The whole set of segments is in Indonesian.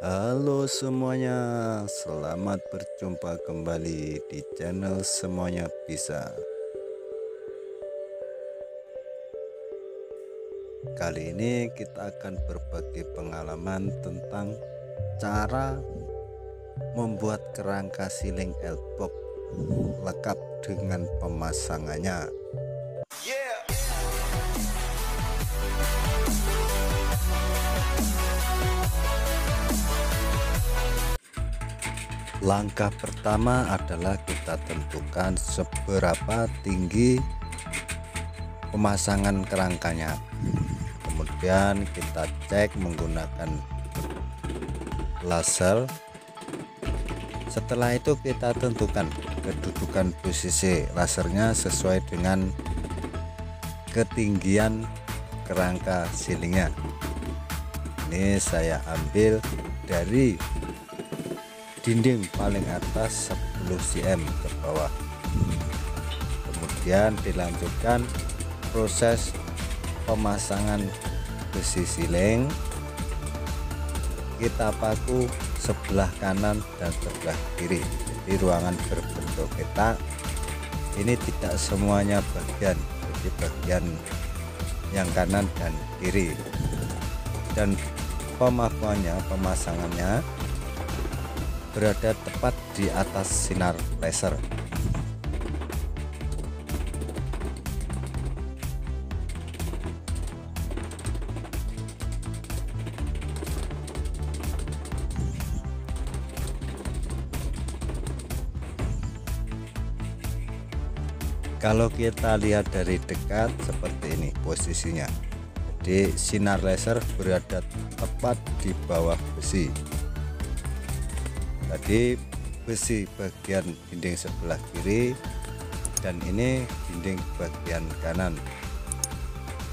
Halo semuanya, selamat berjumpa kembali di channel Semuanya Bisa. Kali ini kita akan berbagi pengalaman tentang cara membuat kerangka siling elbox lengkap dengan pemasangannya. Langkah pertama adalah kita tentukan seberapa tinggi pemasangan kerangkanya. Kemudian kita cek menggunakan laser. Setelah itu kita tentukan kedudukan posisi lasernya sesuai dengan ketinggian kerangka silingnya. Ini saya ambil dari dinding paling atas 10 cm ke bawah. Kemudian dilanjutkan proses pemasangan besi siling. Kita paku sebelah kanan dan sebelah kiri, jadi ruangan berbentuk petak. Ini tidak semuanya bagian, jadi bagian yang kanan dan kiri. Dan pemasangannya berada tepat di atas sinar laser. Kalau kita lihat dari dekat seperti ini posisinya, jadi sinar laser berada tepat di bawah besi. Tadi besi bagian dinding sebelah kiri dan ini dinding bagian kanan.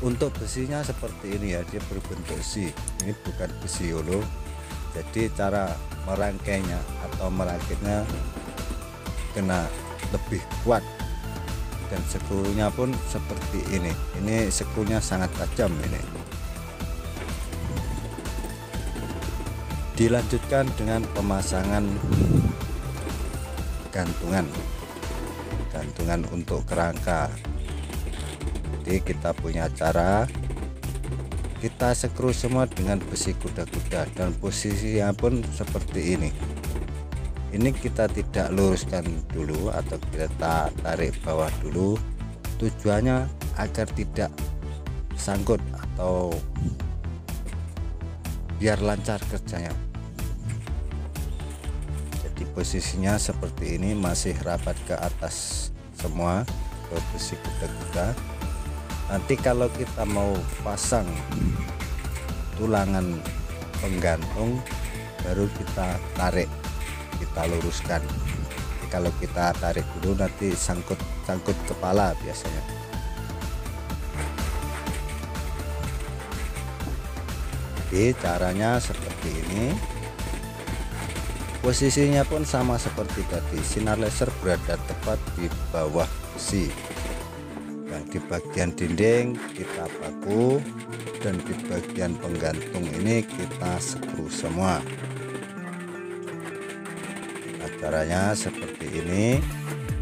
Untuk besinya seperti ini ya, dia berbentuk C. Ini bukan besi holo, jadi cara merangkainya atau merakitnya kena lebih kuat. Dan sekunya pun seperti ini sekunya sangat tajam ini. Dilanjutkan dengan pemasangan gantungan untuk kerangka. Jadi kita punya cara, kita skru semua dengan besi kuda-kuda dan posisinya pun seperti ini. Ini kita tidak luruskan dulu atau kita tarik bawah dulu, tujuannya agar tidak sangkut atau biar lancar kerjanya. Jadi posisinya seperti ini, masih rapat ke atas semua ke besi kuda-kuda. Nanti kalau kita mau pasang tulangan penggantung, baru kita tarik, kita luruskan. Jadi kalau kita tarik dulu nanti sangkut kepala biasanya. Jadi caranya seperti ini. Posisinya pun sama seperti tadi, sinar laser berada tepat di bawah besi. Yang di bagian dinding kita paku dan di bagian penggantung ini kita skru semua. Nah, caranya seperti ini.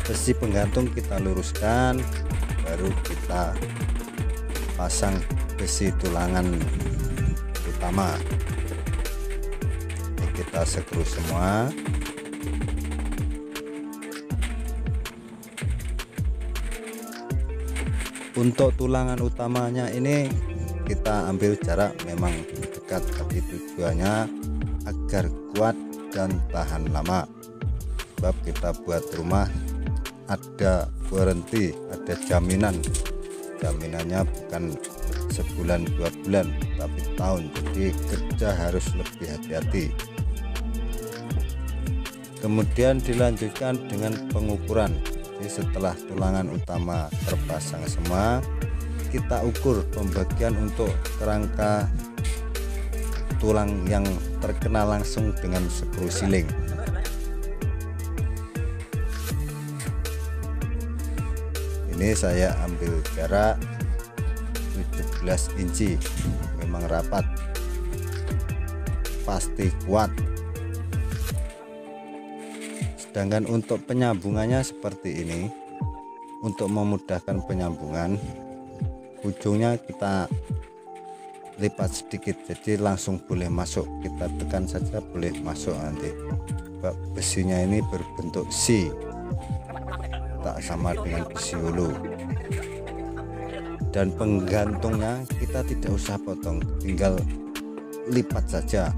Besi penggantung kita luruskan, baru kita pasang besi tulangan utama. Ini kita skru semua. Untuk tulangan utamanya ini kita ambil jarak memang dekat, tapi tujuannya agar kuat dan tahan lama. Sebab kita buat rumah ada warranty, ada jaminan. Jaminannya bukan sebulan 2 bulan tapi tahun, jadi kerja harus lebih hati-hati. Kemudian dilanjutkan dengan pengukuran. Jadi setelah tulangan utama terpasang semua, kita ukur pembagian untuk kerangka tulang yang terkena langsung dengan skru siling. Ini saya ambil jarak 17 inci, memang rapat. pasti kuat. Sedangkan untuk penyambungannya seperti ini. Untuk memudahkan penyambungan, ujungnya kita lipat sedikit, jadi langsung boleh masuk. Kita tekan saja boleh masuk nanti. Besinya ini berbentuk C, tak sama dengan besi hulu. Dan penggantungnya kita tidak usah potong, tinggal lipat saja.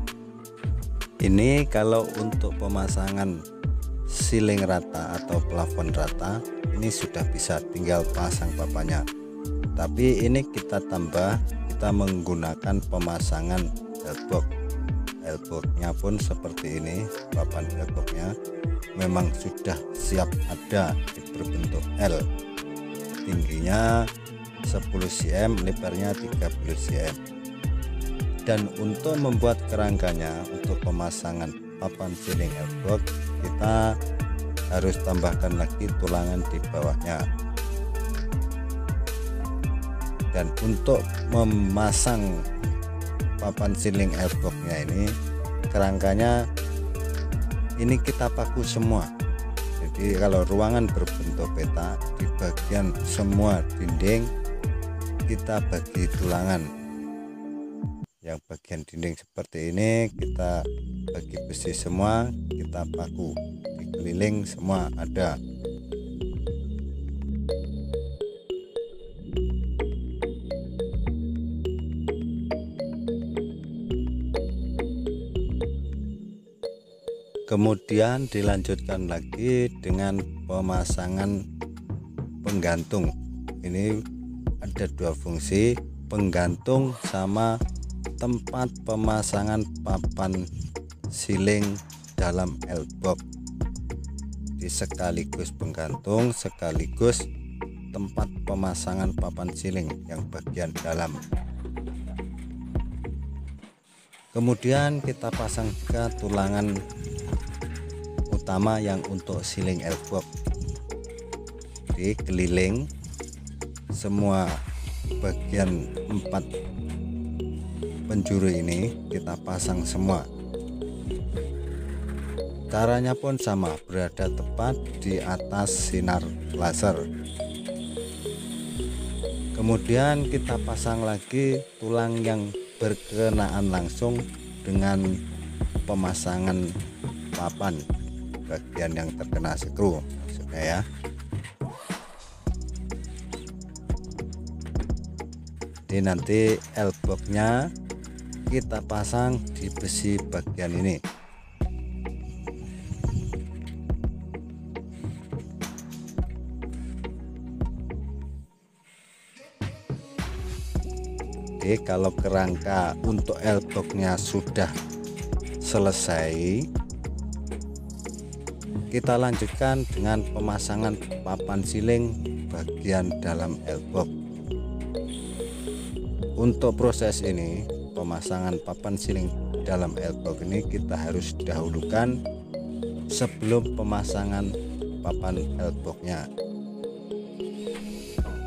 Ini kalau untuk pemasangan siling rata atau plafon rata, ini sudah bisa, tinggal pasang papannya. Tapi ini kita tambah, kita menggunakan pemasangan elbox. Elboxnya pun seperti ini, papan elboxnya memang sudah siap ada, berbentuk L, tingginya 10 cm, lebarnya 30 cm. Dan untuk membuat kerangkanya, untuk pemasangan papan siling elbox, kita harus tambahkan lagi tulangan di bawahnya. Dan untuk memasang papan siling elboxnya ini, kerangkanya ini kita paku semua. Jadi kalau ruangan berbentuk peta, di bagian semua dinding kita bagi tulangan. Yang bagian dinding seperti ini kita bagi besi semua, kita paku. Keliling semua ada. Kemudian dilanjutkan lagi dengan pemasangan penggantung. Ini ada dua fungsi, penggantung sama tempat pemasangan papan siling dalam elbox. Sekaligus penggantung sekaligus tempat pemasangan papan siling yang bagian dalam. Kemudian kita pasang ke tulangan utama yang untuk siling elbox. Di keliling semua bagian 4 penjuru ini kita pasang semua. Caranya pun sama, berada tepat di atas sinar laser. Kemudian kita pasang lagi tulang yang berkenaan langsung dengan pemasangan papan, bagian yang terkena skru maksudnya ya. Jadi nanti elboxnya kita pasang di besi bagian ini. Oke, kalau kerangka untuk elboxnya sudah selesai, kita lanjutkan dengan pemasangan papan siling bagian dalam elbox. Untuk proses ini, pemasangan papan siling dalam elbox ini kita harus dahulukan sebelum pemasangan papan elboxnya.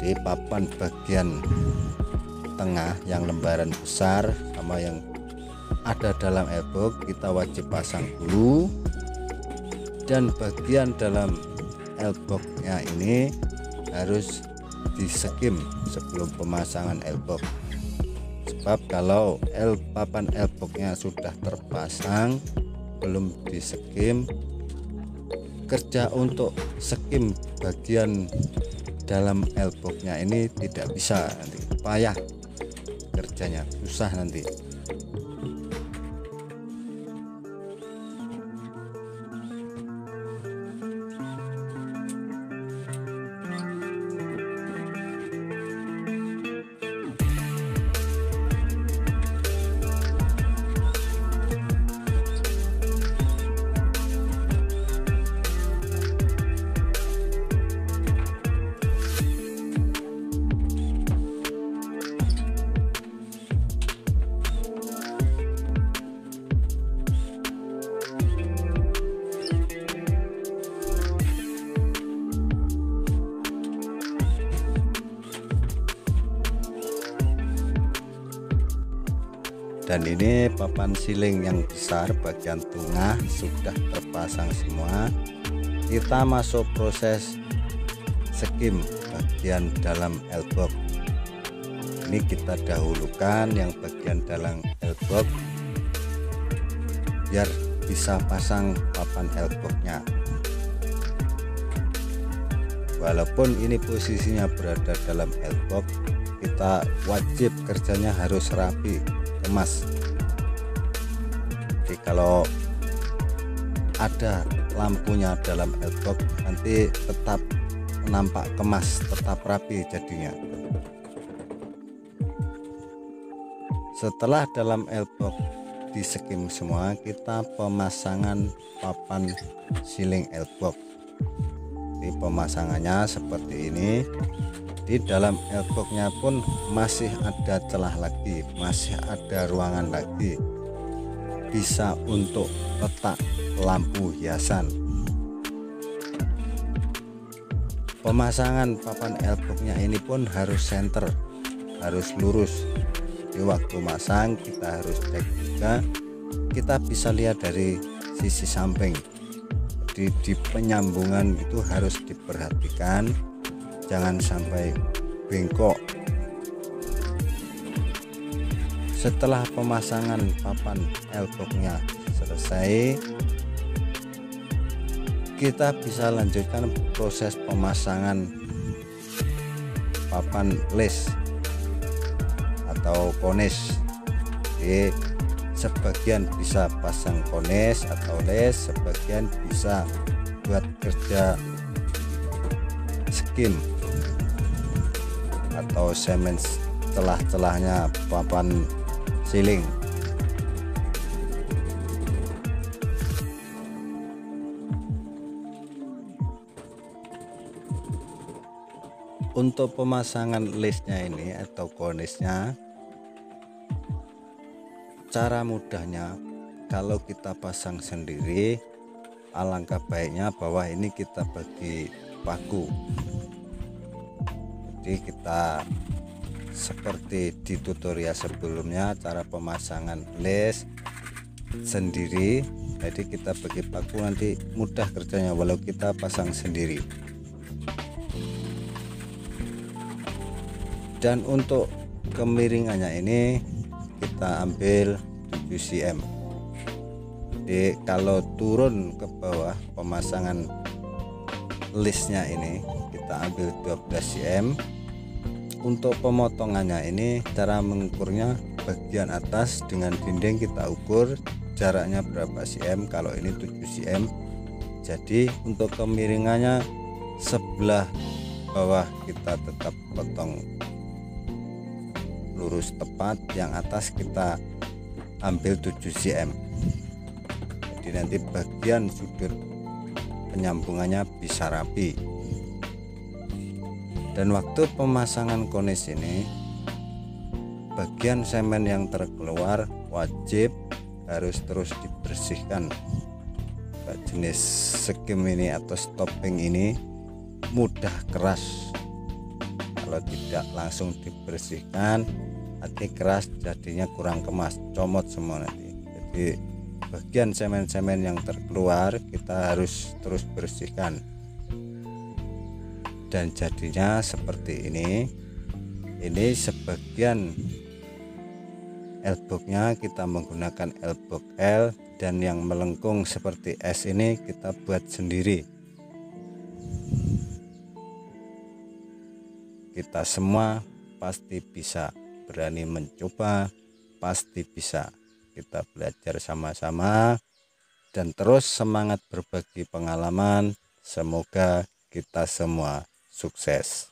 Di papan bagian tengah yang lembaran besar sama yang ada dalam elbox kita wajib pasang dulu, dan bagian dalam elboxnya ini harus diskim sebelum pemasangan elbox. Sebab kalau papan elboxnya sudah terpasang belum diskim, kerja untuk skim bagian dalam elboxnya ini tidak bisa, nanti payah kerjanya, susah nanti. Dan ini papan siling yang besar bagian tengah sudah terpasang semua. Kita masuk proses skim bagian dalam elbox. Ini kita dahulukan yang bagian dalam elbox biar bisa pasang papan elboxnya. Walaupun ini posisinya berada dalam elbox, kita wajib kerjanya harus rapi, kemas. Jadi kalau ada lampunya dalam elbox nanti tetap nampak kemas, tetap rapi jadinya. Setelah dalam elbox di skim semua, kita pemasangan papan siling elbox. Di pemasangannya seperti ini. Di dalam elboxnya pun masih ada celah lagi, masih ada ruangan lagi, bisa untuk letak lampu hiasan. Pemasangan papan elboxnya ini pun harus center, harus lurus. Di waktu masang kita harus cek juga, kita bisa lihat dari sisi samping. Di penyambungan itu harus diperhatikan, jangan sampai bengkok. Setelah pemasangan papan elboxnya selesai, kita bisa lanjutkan proses pemasangan papan les atau kones. Jadi sebagian bisa pasang kones atau les, sebagian bisa buat kerja skim atau semen celah-celahnya papan siling. Untuk pemasangan lesnya ini atau konesnya, cara mudahnya kalau kita pasang sendiri, alangkah baiknya bawah ini kita bagi paku. Jadi kita seperti di tutorial sebelumnya, cara pemasangan les sendiri, jadi kita bagi paku, nanti mudah kerjanya walau kita pasang sendiri. Dan untuk kemiringannya ini kita ambil 7 cm. Jadi kalau turun ke bawah pemasangan listnya ini kita ambil 12 cm. Untuk pemotongannya ini cara mengukurnya, bagian atas dengan dinding kita ukur jaraknya berapa cm, kalau ini 7 cm. Jadi untuk kemiringannya sebelah bawah kita tetap potong lurus tepat, yang atas kita ambil 7 cm. Jadi nanti bagian sudut penyambungannya bisa rapi. Dan waktu pemasangan konis ini, bagian semen yang terkeluar wajib harus terus dibersihkan. Jenis skim ini atau stopping ini mudah keras, kalau tidak langsung dibersihkan nanti keras, jadinya kurang kemas, comot semua nanti. Jadi bagian semen-semen yang terkeluar kita harus terus bersihkan, dan jadinya seperti ini. Ini sebagian elboxnya kita menggunakan elbox L, dan yang melengkung seperti S ini kita buat sendiri. Kita semua pasti bisa, berani mencoba pasti bisa. Kita belajar sama-sama dan terus semangat berbagi pengalaman. Semoga kita semua sukses.